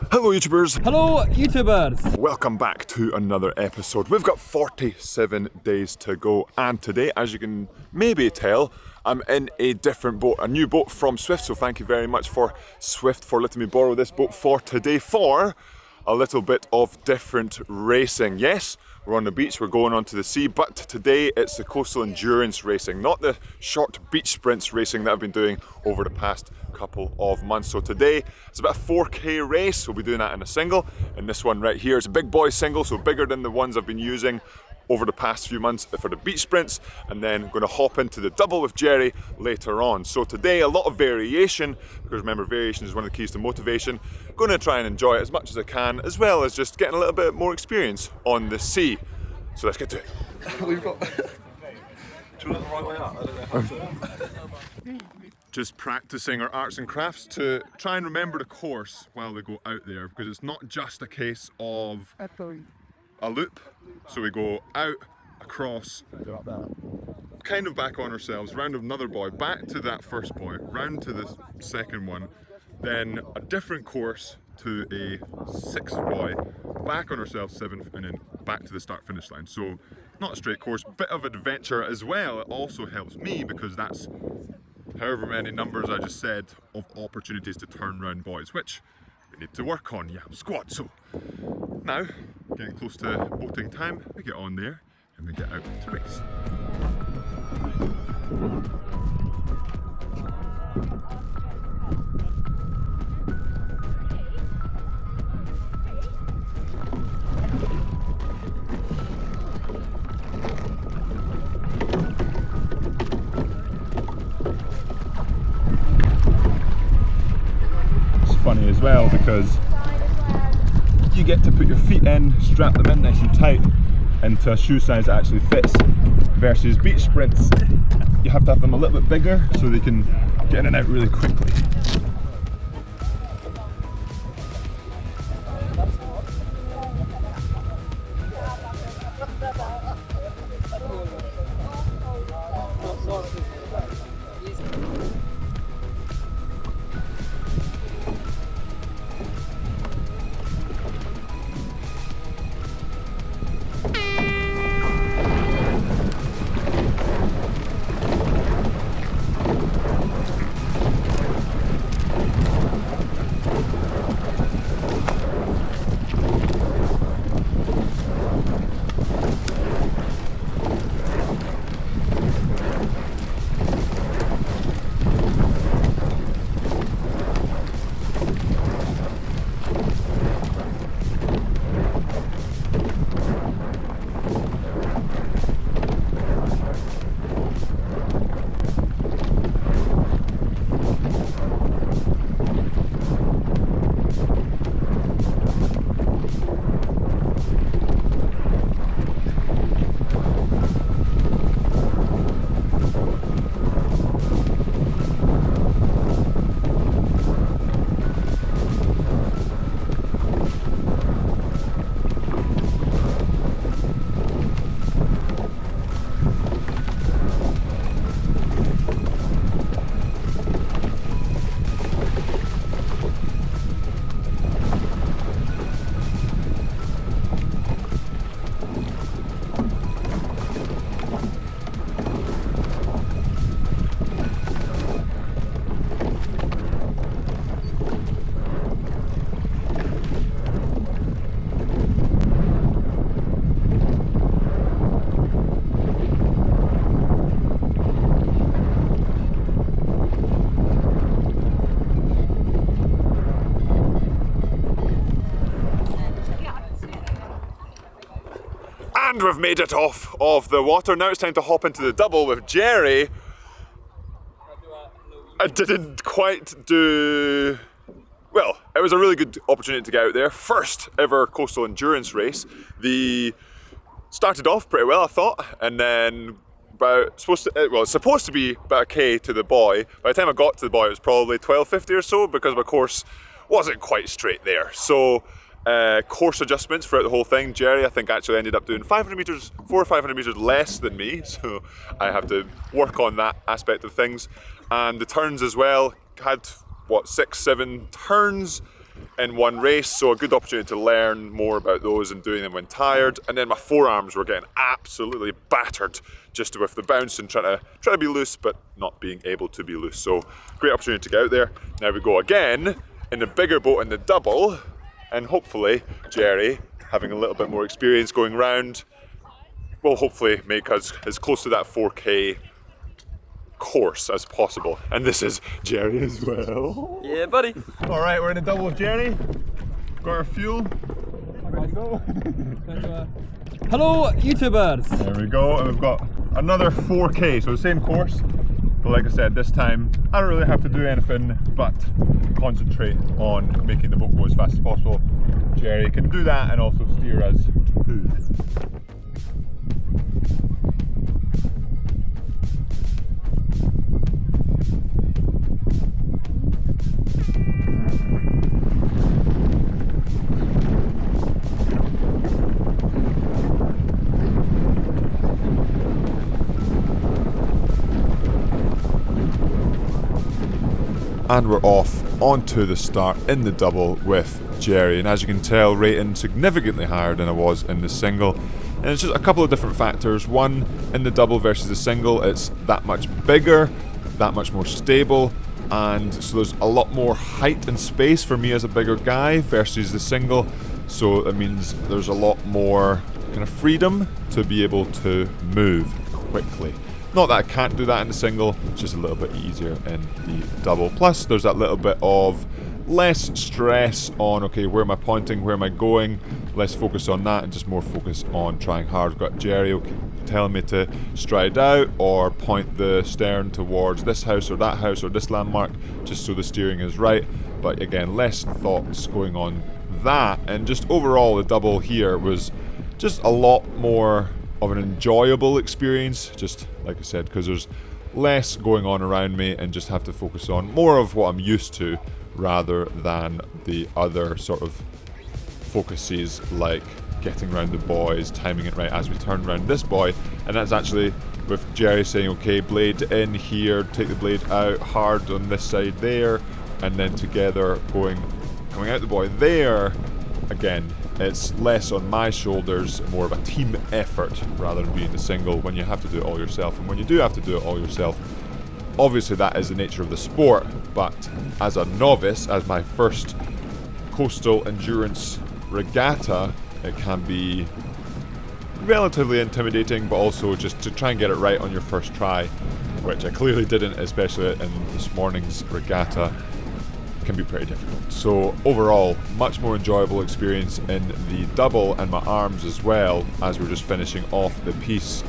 Hello YouTubers! Hello YouTubers! Welcome back to another episode. We've got 47 days to go, and today, as you can maybe tell, I'm in a different boat, a new boat from Swift, so thank you very much for Swift for letting me borrow this boat for today for a little bit of different racing. Yes, we're on the beach, we're going onto the sea, but today it's the coastal endurance racing, not the short beach sprints racing that I've been doing over the past couple of months. So today it's about a 4K race. We'll be doing that in a single, and this one right here is a big boy single, so bigger than the ones I've been using over the past few months for the beach sprints, and then I'm going to hop into the double with Jerry later on. So today a lot of variation, because remember, variation is one of the keys to motivation. Going to try and enjoy it as much as I can, as well as just getting a little bit more experience on the sea. So let's get to it. We've got... Do you look the right way up? I don't know how to... Just practicing our arts and crafts to try and remember the course while we go out there, because it's not just a case of a loop. So we go out, across, kind of back on ourselves, round another buoy, back to that first buoy, round to the second one, then a different course to a sixth buoy, back on ourselves, seventh, and then back to the start finish line. So not a straight course, bit of adventure as well. It also helps me because that's however many numbers I just said of opportunities to turn round buoys, which we need to work on, yamsquad. So now, getting close to boating time, we get on there and we get out to race. Funny as well because you get to put your feet in, strap them in nice and tight into a shoe size that actually fits, versus beach sprints you have to have them a little bit bigger so they can get in and out really quickly. And we've made it off of the water. Now it's time to hop into the double with Jerry. I didn't quite do... Well, it was a really good opportunity to get out there. First ever coastal endurance race. The started off pretty well, I thought, and then it's supposed to be about a K to the buoy. By the time I got to the buoy, it was probably 12:50 or so, because my course wasn't quite straight there. So Course adjustments throughout the whole thing. Jerry, I think, actually ended up doing 500 meters, 400 or 500 meters less than me, so I have to work on that aspect of things. And the turns as well, had what, 6-7 turns in one race, so a good opportunity to learn more about those and doing them when tired. And then my forearms were getting absolutely battered just with the bounce and trying to be loose but not being able to be loose. So great opportunity to get out there. Now we go again in the bigger boat in the double, and hopefully Jerry, having a little bit more experience going round, will hopefully make us as close to that 4K course as possible. And this is Jerry as well. Yeah, buddy. All right, we're in a double with Jerry. Got our fuel. Ready to go. Hello, YouTubers. There we go, and we've got another 4K, so the same course. But like I said, this time I don't really have to do anything but concentrate on making the boat go as fast as possible. Jerry can do that and also steer us too. And we're off onto the start in the double with Jerry, and as you can tell, rating significantly higher than I was in the single. And it's just a couple of different factors. One, in the double versus the single, it's that much bigger, that much more stable, and so there's a lot more height and space for me as a bigger guy versus the single. So it means there's a lot more kind of freedom to be able to move quickly. Not that I can't do that in the single, it's just a little bit easier in the double. Plus there's that little bit of less stress on, okay, where am I pointing, where am I going, less focus on that and just more focus on trying hard. I've got Jerry telling me to stride out or point the stern towards this house or that house or this landmark, just so the steering is right. But again, less thoughts going on that, and just overall the double here was just a lot more of an enjoyable experience, just like I said, because there's less going on around me and just have to focus on more of what I'm used to rather than the other sort of focuses like getting around the buoys, timing it right as we turn around this buoy. And that's actually with Jerry saying, okay, blade in here, take the blade out hard on this side there, and then together coming out the buoy there. Again, it's less on my shoulders, more of a team effort rather than being the single when you have to do it all yourself. And when you do have to do it all yourself, obviously that is the nature of the sport, but as a novice, as my first coastal endurance regatta, it can be relatively intimidating, but also just to try and get it right on your first try, which I clearly didn't, especially in this morning's regatta, can be pretty difficult. So overall, much more enjoyable experience in the double, and my arms as well, as we're just finishing off the piece.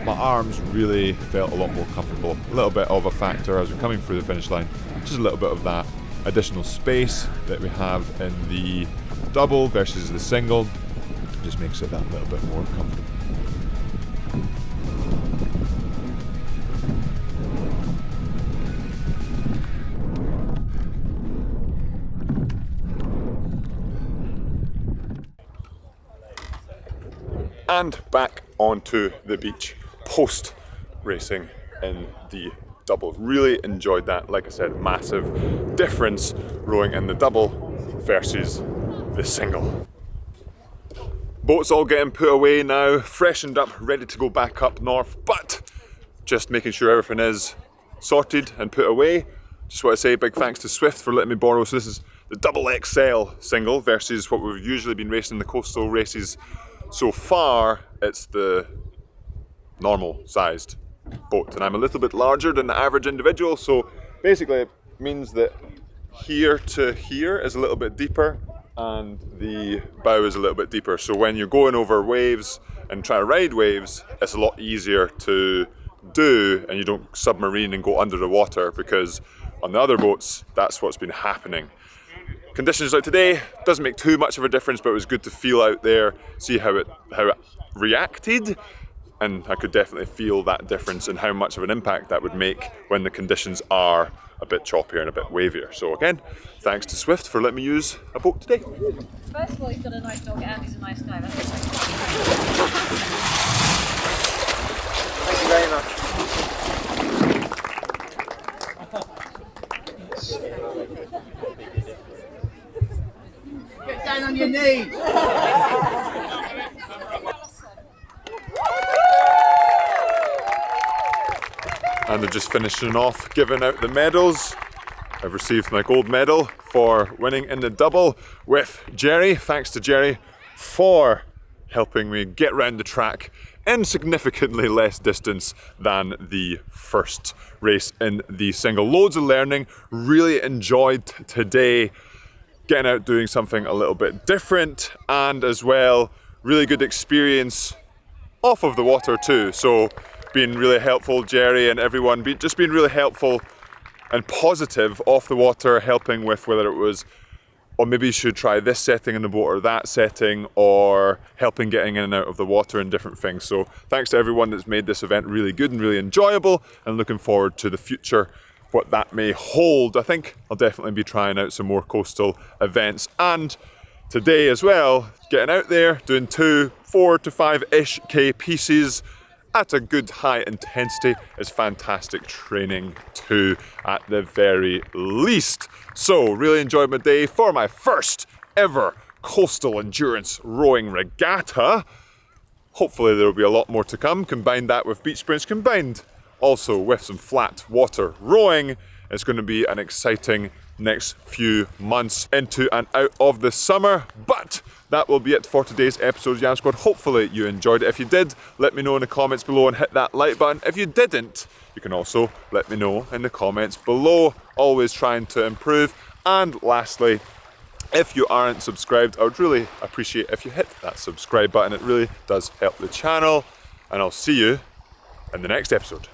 My arms really felt a lot more comfortable. A little bit of a factor as we're coming through the finish line, just a little bit of that additional space that we have in the double versus the single just makes it that little bit more comfortable. And back onto the beach post racing in the double. Really enjoyed that. Like I said, massive difference rowing in the double versus the single. Boat's all getting put away now, freshened up, ready to go back up north, but just making sure everything is sorted and put away. Just want to say a big thanks to Swift for letting me borrow. So this is the double XL single versus what we've usually been racing in the coastal races. So far, it's the normal sized boat, and I'm a little bit larger than the average individual, so basically it means that here to here is a little bit deeper and the bow is a little bit deeper. So when you're going over waves and trying to ride waves, it's a lot easier to do, and you don't submarine and go under the water, because on the other boats, that's what's been happening. Conditions like today doesn't make too much of a difference, but it was good to feel out there, see how it reacted, and I could definitely feel that difference in how much of an impact that would make when the conditions are a bit choppier and a bit wavier. So again, thanks to Swift for letting me use a boat today. First of all, he's got a nice dog and he's a nice guy. Thank you very much. Get down on your knees. And they're just finishing off giving out the medals. I've received my gold medal for winning in the double with Jerry. Thanks to Jerry for helping me get round the track in significantly less distance than the first race in the single. Loads of learning, really enjoyed today getting out doing something a little bit different, and as well really good experience off of the water too. So being really helpful, Jerry and everyone just being really helpful and positive off the water, helping with whether it was, or maybe you should try this setting in the boat or that setting, or helping getting in and out of the water and different things. So thanks to everyone that's made this event really good and really enjoyable, and looking forward to the future, what that may hold. I think I'll definitely be trying out some more coastal events, and today as well, getting out there, doing 4 to 5-ish K pieces at a good high intensity is fantastic training too, at the very least. So really enjoyed my day for my first ever coastal endurance rowing regatta. Hopefully there will be a lot more to come. Combine that with beach sprints, combined also with some flat water rowing. It's going to be an exciting next few months into and out of the summer. But that will be it for today's episode of Yam Squad. Hopefully you enjoyed it. If you did, let me know in the comments below and hit that like button. If you didn't, you can also let me know in the comments below. Always trying to improve. And lastly, if you aren't subscribed, I would really appreciate if you hit that subscribe button. It really does help the channel. And I'll see you in the next episode.